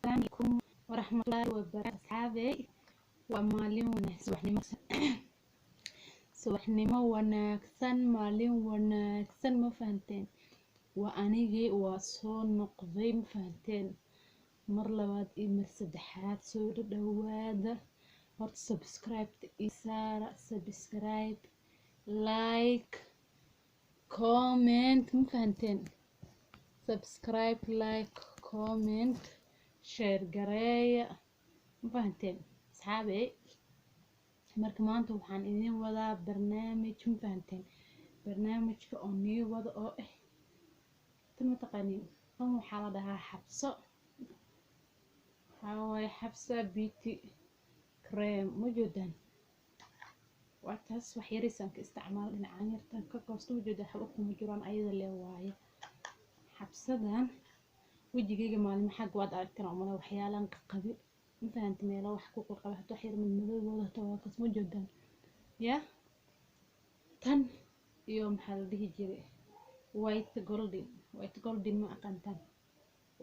السلام عليكم ورحمة الله وبركاته أصحابي ومالين subaxnimo wanaagsan maalin wanaagsan ma fahanteen waa anigii waa soo noqday ma fahanteen mar labaad iyo mar saddexaad soo dhawaada horta subscribe like comment ma fahanteen subscribe like comment share gareeya ma fahanteen asxaabe marka maanta waxaan idin wadaa barnaamij ma fahanteen barnaamijka oo nii wada oo tan ma taqaaniin tan waxaa la dhahaa xabso waxaa xabsa beauty cream mujoodan waa taas wax yarisan ka isticmaal dhinacaan yartan ka goosto mujooda xabad kuma jiraan ayada lee waaye xabsadan wajigayga maalin xag waad aragtaan oo waxyaalan qabi ma fahanteen meelo wax ku qaba hada wax yar madmadowgooda taa kas mujoodan ya tan iyo maxaa la dhihi jiray white golden ma aqaantaan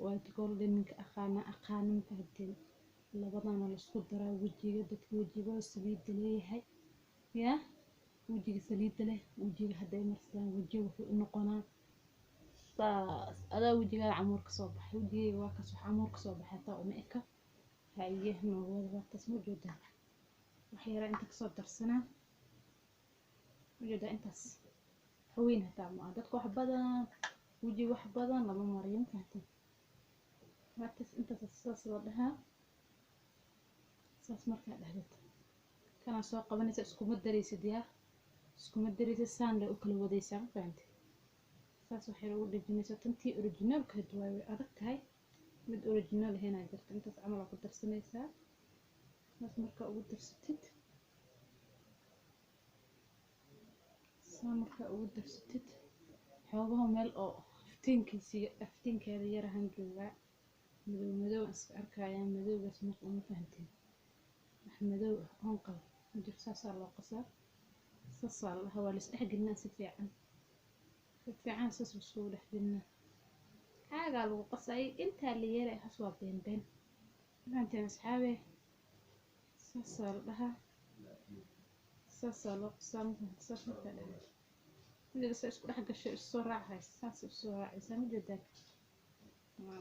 white golden ka aqaan ma fahanteen labadana la isku daraa wajiga dadka wajiga saliid leeyahay ya wajiga saliid leh wajiga haday marsan wajiga wuxuu noqonaa saas adaa wajiga amuur ka soo baxay wajiga waa ka soo amuur ka soo baxay taa uma eka haye noowada taas mujoodan wax yar inta ka soo darsanaa mujooda intaas haween hataa ma dadka wax badan wajiga wax badan lama mariyo fahanteen markaas intaas saas loo dhahaa saas markaa dhahdata kana soo qabanaysa iskuma daraysid saan la u kala wadaysaa ma fahanteen saas waxay ugu dhajinaysaa tantii original ka way adag tahay mid original heena jirta intaas amal ku darsanaysaa saas markaa ugu darsatid xoogaha meel oo aftiinkeeda yarahan joogaa madow iska arkayaan madowgaas marka ma fahanteen wax madow on qal jir saas loo qasaa saas la waa la isdhex gelinaa si fiican saas soo dhex gelinaa xaaga lagu qasay inta la yeelay has waa been fahanteen asxaabe saas la dhahaa saas loo qasaa saas marka midda saas isku dhex gashay soo raacay saas soo raacaysa mujoodan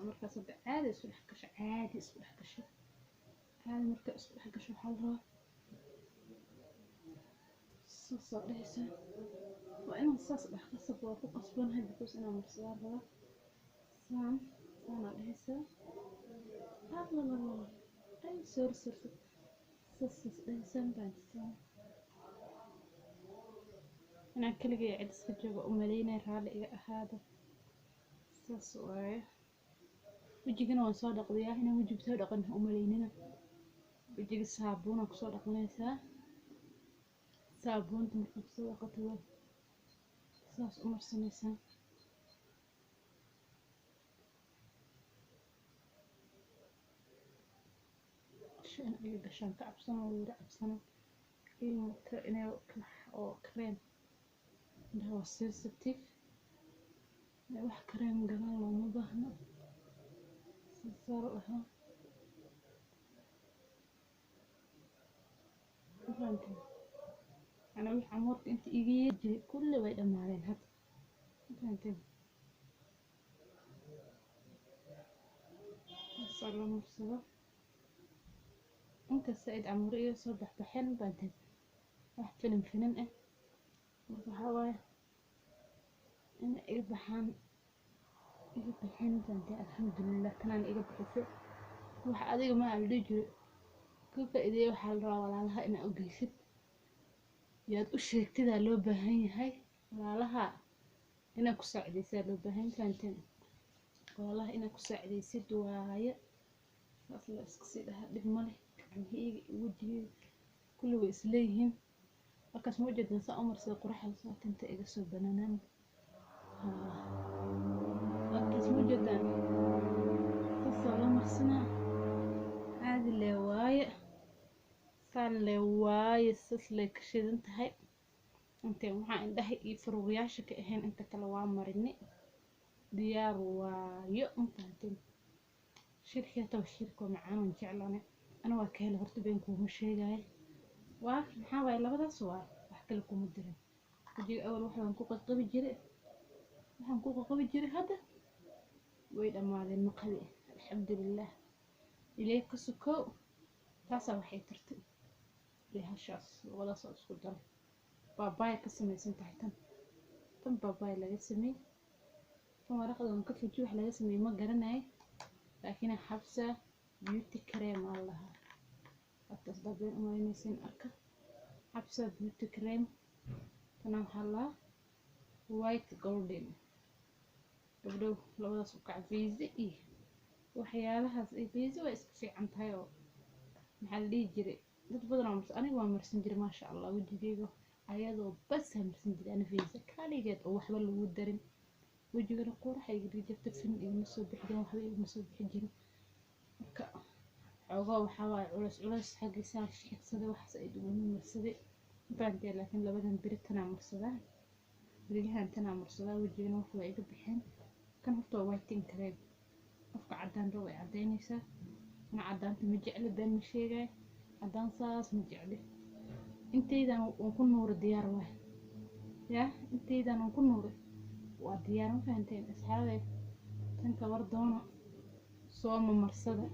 markaas hadda caadi isku dhex gasho caadi marka isku dhex gasho waxa la soo dhexaysa waa inaan saas dhex qasab waa ku qasbanahay because inaan marsaa raba saan dhexaysa ay soo saas dhexaysa baan أنا كل جاي عد سجوا وملينا رالي إذا هذا سوى وجينا وصادق ذي هنا وجيب صادق إنه وملينا وجيب الصابون وصادق نيسا صابون تمرق صدقته ساس أمر سنيسا شأن أي بشان كعب سنة ولا عب سنة إيه كأنه أو كريم ده هو sensitive wax kareem galaan looma baahno صار لها فهمتي أنا وح عمرت أنت يجي كل واحد معين هذا فهمتي صار له مفصلة أنت السيد عمري صبح بحين بعدين واحد فيلم وحاول أنا إبحان فهمتي الحمد لله كان أنا بحسه وحادي ما أدري كيف إذا وحال ولا لها إن أجلست ياد أشرك كذا لو بهين هاي ولا لها إنا كساعدي سال لو بهين فهمتين والله إنا كساعدي سد وهاي أصلا إسقسي لها بالملك عن هي ودي كل ويسليهم وكاس موجود نساء أمر سيقرح لصوت أنت إذا سو بنانان وكاس موجود تصل مرسنا هذه اللي واي صار اللي واي سسلك شيء أنت هاي أنت وها عنده يفرغياشك هين أنت كلوا مرني diyaar waayo intaantin shirkata shirko macaan jeclane ana waa ka helo horta been kuma sheegay waa maxaa way labadaas waa wax kale kuma dirin wajiga awal waxaan ku qabi jiray hadda way dhamaadeen maqabi alxamdulillah ilaahay ka suko taasa waxay tartay lihashaas labadaas isku dar baabay ka samaysan tahay tan baabay laga sameeyay tan waraqadan ka fuji wax laga sameeyay ma garanay laakiin xabsa beauty cream allah hatta dabeen uma inaysan arka xabsa beauty cream tan waxa white golden gabdho labadaas u kacfiisi iyo waxyaalahaas ay fiisi way iska fiican tahay oo maxaa la dhihi jiray dad badan oo aniga waa marsan jiray ma sha Allah wajigeyga ayadoo bas marsan jiray ana fiisi kaligeed oo waxba lagu darin wajigana quraxay jirta fin iyo soo bixin waxba iyo soo bixin jiray marka xogo waxa way culus xaqiisa shaqada wax ay duwan marsaday baantii laakiin labadan biritana marsadaa biriyahan tana marsadaa wajigana wax way iga bixin kan horta whitening cream qofka cadaan roo ay cadeynaysa ana cadaanta ma jecli been ma sheegay cadaan saas ma jecli intaydan oo ku nuur diyaar waa ya intaydan oo ku nuur waa diyaar ma fahanteen asxaabay tan ka war doono soo marsada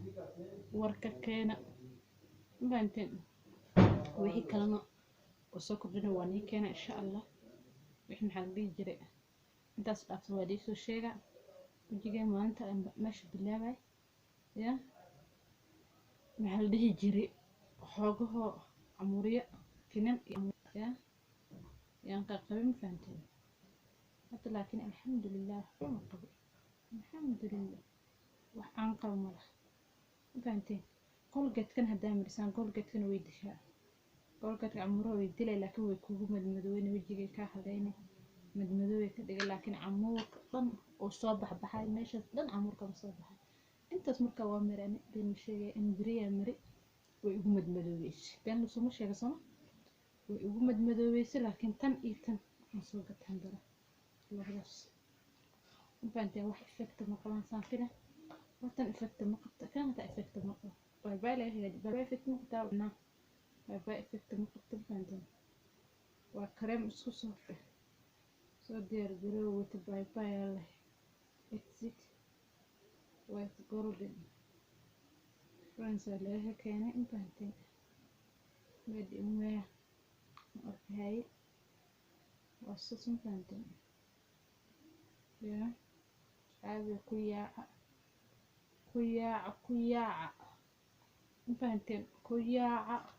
warka keena ma fahanteen wixii kalena oo soo kordhina waa nii keena insha Allah wixii maxaa la dhihi jiray intaas dhaafsan waa soo sheega wajigay maanta meesha bilaabay ya maxaa la dhihi jiray xogaho amuriya finan ya yaan ka qabin fahanteen hadda laakiin alxamdulillah ma qabo alxamdulillah wax aan qabo ma laha fahanteen colgate-kan hadaa marisan colgate-kan way dishaa colgate-ka amuro way dilay laakiin way kugu madmadoweyna wajigay ka hadayna madmadowey ka dhigay laakiin amuurka dhan oo soo baxay meeshaas dhan amuurka ma soo baxay intaas marka waa maraan been sheegay in biriya mari way ugu madmadoweysay been soo sheegay way ugu madmadoweysay laakiin tan iyo tan ma soo gataan dara labadaas infaantay wax effect ma qaban saafina watan effect ma qabta kaanta effect ma qabo bye la hagaajin bye effect ma qabta bye effect ma qabta faantan waa cream isku soo diyaar garow wata bye Allah exit white golden friends laga keenay infaantay madimaya okay wasas infaantay ya عادي كياعة فهمتين كياعة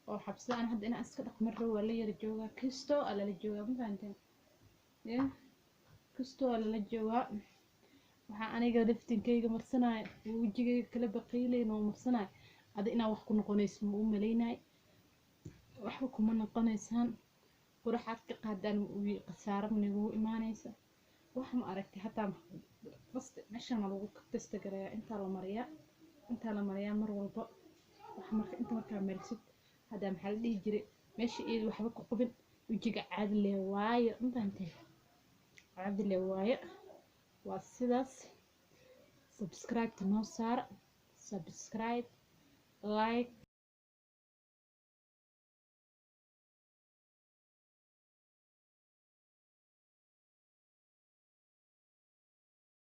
أو حبسة أنا هاد أنا أسكت مرة ولا يرجوها كستو على الجوا فهمتين يا كستو على الجوا وح أنا قدرت كي مرسنا وجي كلا بقيلين ومرسنا هذا أنا وح كنا قنيس مو لينا وحكم من قنيسان وراح أحقق هذا وقصار من هو إيمانيسه wax ma aragtay hatta bas meeshan lagu test gareeyo inta la mariyaa mar walba wax marka inta marka meelsid hada maxal dhigi jiray meesha iyad waxba ku qubin wajiga caadi leh waayo intantay caadi leh waayo waa sidaas subscribe to no sar subscribe like